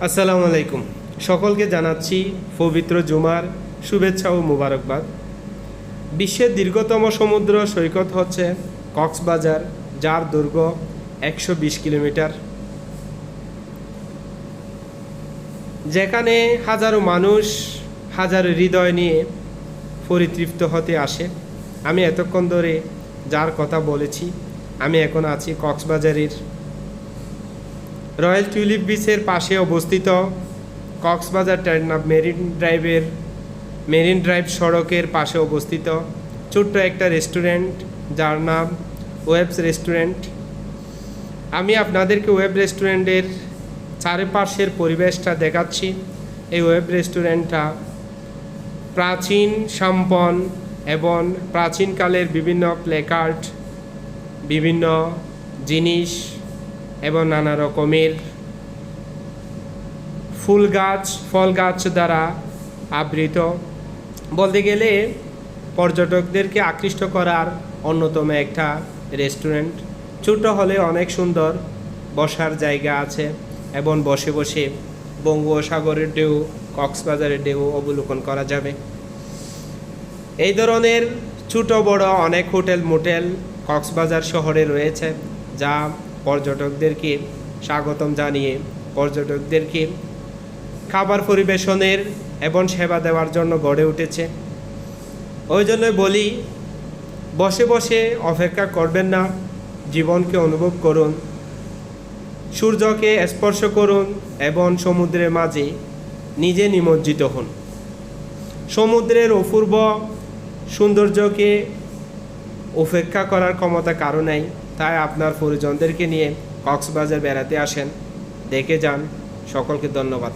আসসালামু আলাইকুম। সকলকে জানাচ্ছি পবিত্র জুমার শুভেচ্ছা ও মোবারকবাদ। বিশ্বের দীর্ঘতম সমুদ্র সৈকত হচ্ছে কক্সবাজার, যার দৈর্ঘ্য 120 কিলোমিটার, যেখানে হাজারো মানুষ হাজারো হৃদয় নিয়ে পরিতৃপ্ত হতে আসে। আমি এতক্ষণ ধরে যার কথা বলেছি, আমি এখন আছি কক্সবাজারের রয়্যাল টিউলিপ বিচের পাশে অবস্থিত কক্সবাজার টার্নাপ মেরিন ড্রাইভ সড়কের পাশে অবস্থিত ছোট্ট একটা রেস্টুরেন্ট, যার নাম ওয়েবস রেস্টুরেন্ট। আমি আপনাদেরকে ওয়েব রেস্টুরেন্টের চারপাশের পরিবেশটা দেখাচ্ছি। এই ওয়েব রেস্টুরেন্টটা প্রাচীন সম্পন্ন এবং প্রাচীনকালের বিভিন্ন প্লেকার্ড, বিভিন্ন জিনিস এবং নানা রকমের ফুল গাছ, ফল গাছ দ্বারা আবৃত। বলতে গেলে পর্যটকদেরকে আকৃষ্ট করার অন্যতম একটা রেস্টুরেন্ট। ছোট হলে অনেক সুন্দর বসার জায়গা আছে এবং বসে বসে বঙ্গোপসাগরের ঢেউ, কক্সবাজারের ঢেউ অবলোকন করা যাবে। এই ধরনের ছোট বড় অনেক হোটেল মোটেল কক্সবাজার শহরে রয়েছে, যা পর্যটকদেরকে স্বাগতম জানিয়ে পর্যটকদেরকে খাবার পরিবেশনের এবং সেবা দেওয়ার জন্য গড়ে উঠেছে। ওই জন্য বলি, বসে বসে অপেক্ষা করবেন না, জীবনকে অনুভব করুন, সূর্যকে স্পর্শ করুন এবং সমুদ্রের মাঝে নিজে নিমজ্জিত হন। সমুদ্রের অপূর্ব সৌন্দর্যকে উপেক্ষা করার ক্ষমতা কারো নেই, তাই আপনার পরিজনদেরকে নিয়ে কক্সবাজার বেড়াতে আসেন, দেখে যান। সকলকে ধন্যবাদ।